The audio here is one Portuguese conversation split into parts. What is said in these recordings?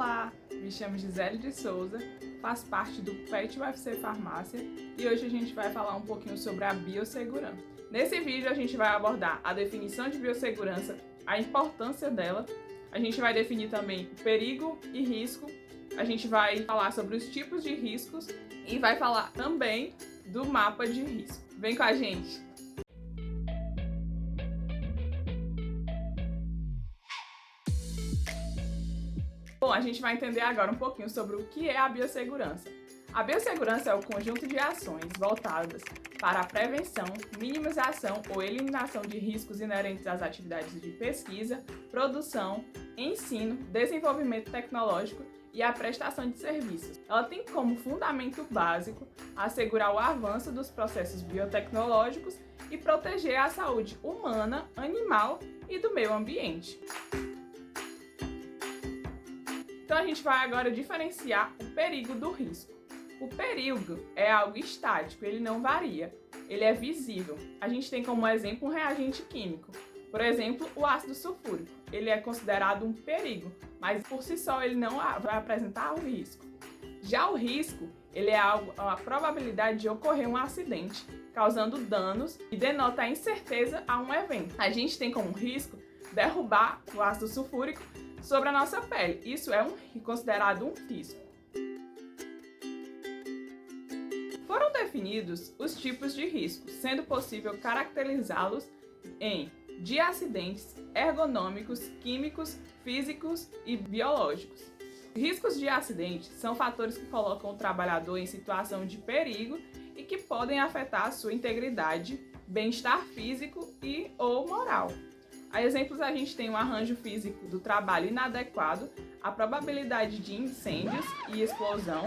Olá, me chamo Gisele de Souza, faço parte do PET UFC Farmácia e hoje a gente vai falar um pouquinho sobre a biossegurança. Nesse vídeo a gente vai abordar a definição de biossegurança, a importância dela, a gente vai definir também o perigo e risco, a gente vai falar sobre os tipos de riscos e vai falar também do mapa de risco. Vem com a gente! Bom, a gente vai entender agora um pouquinho sobre o que é a biossegurança. A biossegurança é o conjunto de ações voltadas para a prevenção, minimização ou eliminação de riscos inerentes às atividades de pesquisa, produção, ensino, desenvolvimento tecnológico e a prestação de serviços. Ela tem como fundamento básico assegurar o avanço dos processos biotecnológicos e proteger a saúde humana, animal e do meio ambiente. Então a gente vai agora diferenciar o perigo do risco. O perigo é algo estático, ele não varia, ele é visível. A gente tem como exemplo um reagente químico. Por exemplo, o ácido sulfúrico. Ele é considerado um perigo, mas por si só ele não vai apresentar o risco. Já o risco, ele é a probabilidade de ocorrer um acidente, causando danos e denota a incerteza a um evento. A gente tem como risco derrubar o ácido sulfúrico sobre a nossa pele. Isso é considerado um risco. Foram definidos os tipos de riscos, sendo possível caracterizá-los de acidentes ergonômicos, químicos, físicos e biológicos. Riscos de acidente são fatores que colocam o trabalhador em situação de perigo e que podem afetar a sua integridade, bem-estar físico e ou moral. A exemplos, a gente tem um arranjo físico do trabalho inadequado, a probabilidade de incêndios e explosão,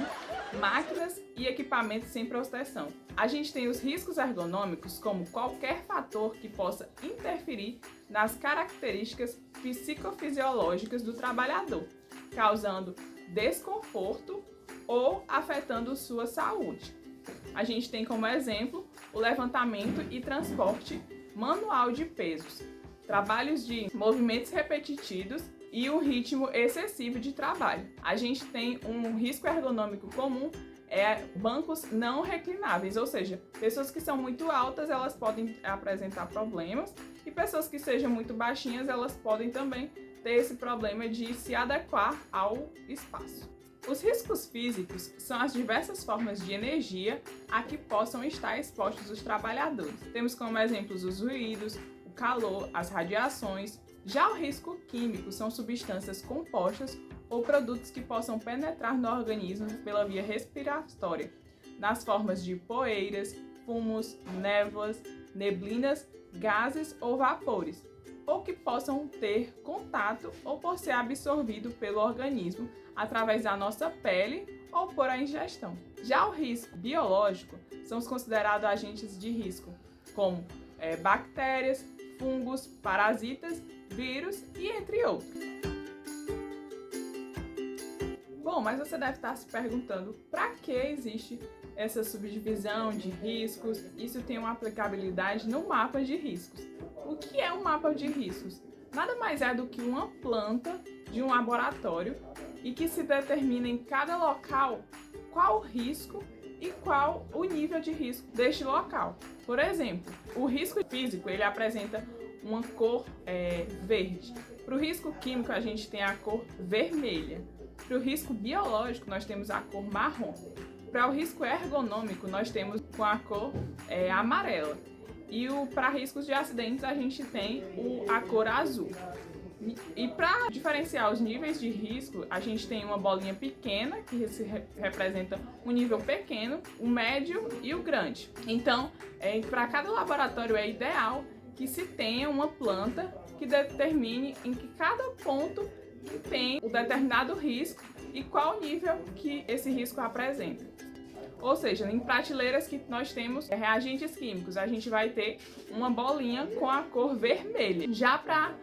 máquinas e equipamentos sem proteção. A gente tem os riscos ergonômicos, como qualquer fator que possa interferir nas características psicofisiológicas do trabalhador, causando desconforto ou afetando sua saúde. A gente tem como exemplo o levantamento e transporte manual de pesos, trabalhos de movimentos repetitivos e um ritmo excessivo de trabalho. A gente tem um risco ergonômico comum, bancos não reclináveis, ou seja, pessoas que são muito altas, elas podem apresentar problemas, e pessoas que sejam muito baixinhas, elas podem também ter esse problema de se adequar ao espaço. Os riscos físicos são as diversas formas de energia a que possam estar expostos os trabalhadores. Temos como exemplos os ruídos, calor, as radiações. Já o risco químico são substâncias compostas ou produtos que possam penetrar no organismo pela via respiratória, nas formas de poeiras, fumos, névoas, neblinas, gases ou vapores, ou que possam ter contato ou por ser absorvido pelo organismo através da nossa pele ou por a ingestão. Já o risco biológico são os considerados agentes de risco, como bactérias, fungos, parasitas, vírus e entre outros. Bom, mas você deve estar se perguntando para que existe essa subdivisão de riscos? Isso tem uma aplicabilidade no mapa de riscos. O que é um mapa de riscos? Nada mais é do que uma planta de um laboratório e que se determina em cada local qual o risco e qual o nível de risco deste local. Por exemplo, o risco físico ele apresenta uma cor verde. Para o risco químico a gente tem a cor vermelha. Para o risco biológico nós temos a cor marrom. Para o risco ergonômico nós temos com a cor amarela. E para riscos de acidentes a gente tem a cor azul. E para diferenciar os níveis de risco, a gente tem uma bolinha pequena, que representa um nível pequeno, o médio e o grande. Então, para cada laboratório é ideal que se tenha uma planta que determine em que cada ponto tem o determinado risco e qual nível que esse risco apresenta. Ou seja, em prateleiras que nós temos reagentes químicos, a gente vai ter uma bolinha com a cor vermelha. Já para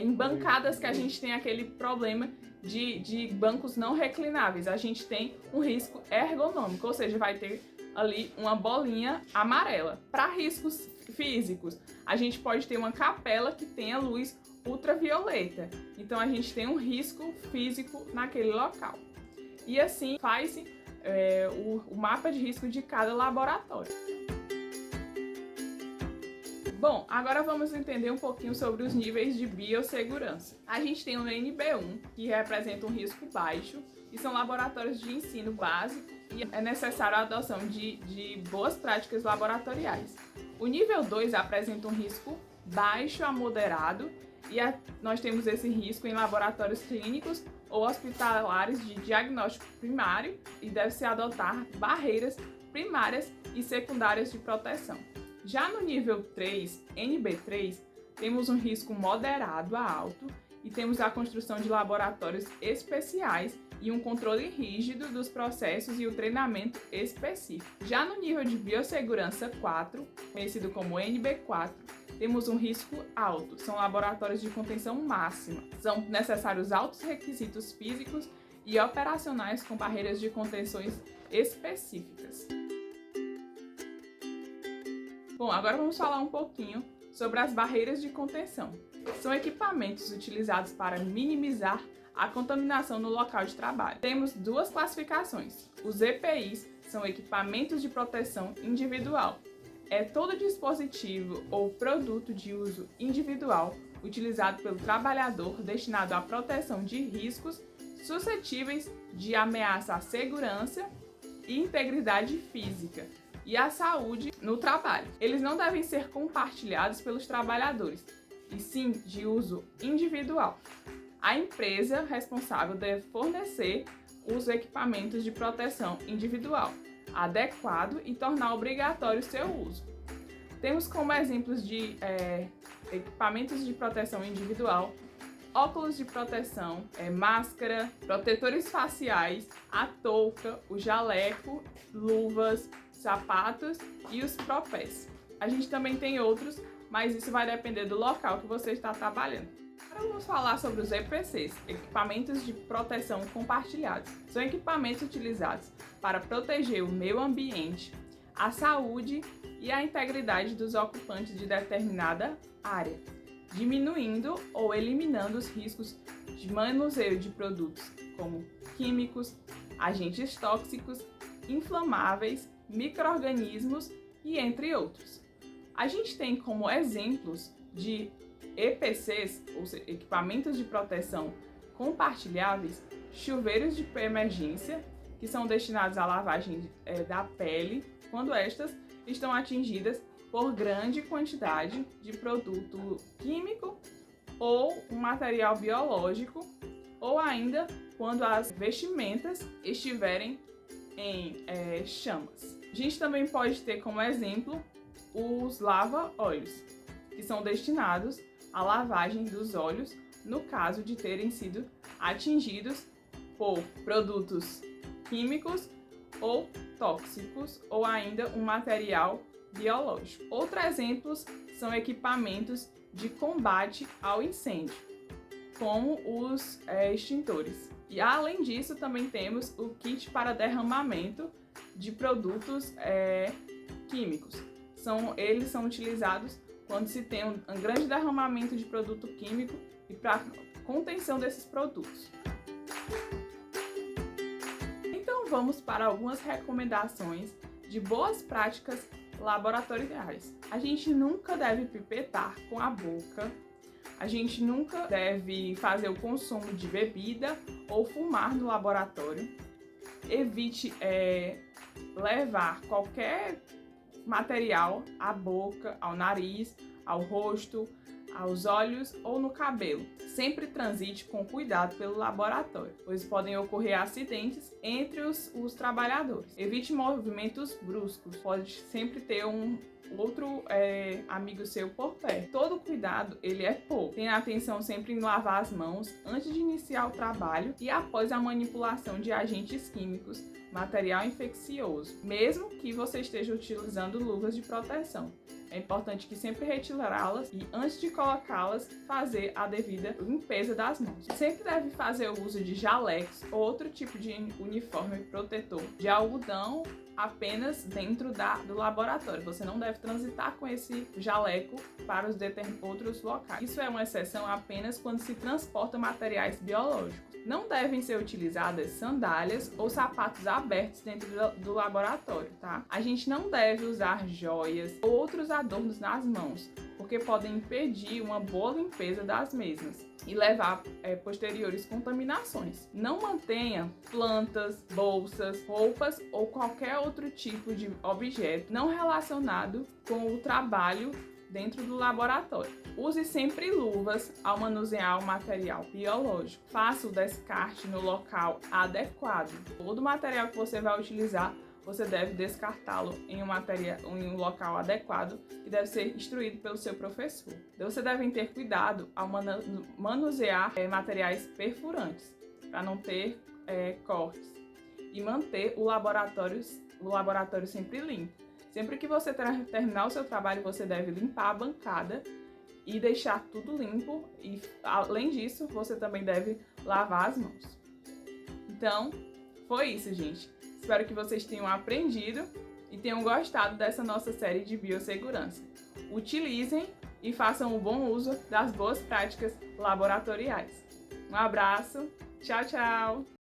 em bancadas que a gente tem aquele problema de bancos não reclináveis, a gente tem um risco ergonômico, ou seja, vai ter ali uma bolinha amarela. Para riscos físicos, a gente pode ter uma capela que tenha luz ultravioleta. Então a gente tem um risco físico naquele local. E assim faz-se o mapa de risco de cada laboratório. Bom, agora vamos entender um pouquinho sobre os níveis de biossegurança. A gente tem o NB1, que representa um risco baixo, e são laboratórios de ensino básico e é necessário a adoção de boas práticas laboratoriais. O nível 2 apresenta um risco baixo a moderado e nós temos esse risco em laboratórios clínicos ou hospitalares de diagnóstico primário e deve-se adotar barreiras primárias e secundárias de proteção. Já no nível 3, NB3, temos um risco moderado a alto e temos a construção de laboratórios especiais e um controle rígido dos processos e o treinamento específico. Já no nível de biossegurança 4, conhecido como NB4, temos um risco alto, são laboratórios de contenção máxima. São necessários altos requisitos físicos e operacionais com barreiras de contenções específicas. Bom, agora vamos falar um pouquinho sobre as barreiras de contenção. São equipamentos utilizados para minimizar a contaminação no local de trabalho. Temos duas classificações. Os EPIs são equipamentos de proteção individual. É todo dispositivo ou produto de uso individual utilizado pelo trabalhador destinado à proteção de riscos suscetíveis de ameaça à segurança e integridade física e à saúde no trabalho. Eles não devem ser compartilhados pelos trabalhadores, e sim de uso individual. A empresa responsável deve fornecer os equipamentos de proteção individual adequado e tornar obrigatório seu uso. Temos como exemplos de equipamentos de proteção individual, óculos de proteção, máscara, protetores faciais, a touca, o jaleco, luvas, sapatos e os propés. A gente também tem outros, mas isso vai depender do local que você está trabalhando. Agora vamos falar sobre os EPCs, equipamentos de proteção compartilhados. São equipamentos utilizados para proteger o meio ambiente, a saúde e a integridade dos ocupantes de determinada área, diminuindo ou eliminando os riscos de manuseio de produtos como químicos, agentes tóxicos, inflamáveis, micro-organismos e entre outros. A gente tem como exemplos de EPCs, ou seja, equipamentos de proteção compartilháveis, chuveiros de emergência, que são destinados à lavagem da pele, quando estas estão atingidas por grande quantidade de produto químico ou um material biológico, ou ainda quando as vestimentas estiverem em chamas. A gente também pode ter como exemplo os lava-olhos, que são destinados à lavagem dos olhos no caso de terem sido atingidos por produtos químicos ou tóxicos ou ainda um material biológico. Outros exemplos são equipamentos de combate ao incêndio, como os extintores. E além disso, também temos o kit para derramamento de produtos químicos. Eles são utilizados quando se tem um grande derramamento de produto químico e para contenção desses produtos. Então vamos para algumas recomendações de boas práticas laboratoriais. A gente nunca deve pipetar com a boca, a gente nunca deve fazer o consumo de bebida ou fumar no laboratório. Evite levar qualquer material à boca, ao nariz, ao rosto, aos olhos ou no cabelo. Sempre transite com cuidado pelo laboratório, pois podem ocorrer acidentes entre os trabalhadores. Evite movimentos bruscos, pode sempre ter um outro amigo seu por perto. Todo cuidado, ele é pouco. Tenha atenção sempre em lavar as mãos antes de iniciar o trabalho e após a manipulação de agentes químicos, material infeccioso, mesmo que você esteja utilizando luvas de proteção. É importante que sempre retirá-las e, antes de colocá-las, fazer a devida limpeza das mãos. Sempre deve fazer o uso de jalecos ou outro tipo de uniforme protetor de algodão apenas dentro do laboratório. Você não deve transitar com esse jaleco para os outros locais. Isso é uma exceção apenas quando se transporta materiais biológicos. Não devem ser utilizadas sandálias ou sapatos abertos dentro do laboratório, tá? A gente não deve usar joias ou outros adornos nas mãos, porque podem impedir uma boa limpeza das mesmas e levar posteriores contaminações. Não mantenha plantas, bolsas, roupas ou qualquer outro tipo de objeto não relacionado com o trabalho dentro do laboratório. Use sempre luvas ao manusear o material biológico. Faça o descarte no local adequado. Todo material que você vai utilizar, você deve descartá-lo em um local adequado e deve ser instruído pelo seu professor. Então, você deve ter cuidado ao manusear materiais perfurantes, para não ter cortes, e manter o laboratório sempre limpo. Sempre que você terminar o seu trabalho, você deve limpar a bancada e deixar tudo limpo. E, além disso, você também deve lavar as mãos. Então, foi isso, gente. Espero que vocês tenham aprendido e tenham gostado dessa nossa série de biossegurança. Utilizem e façam um bom uso das boas práticas laboratoriais. Um abraço, tchau, tchau!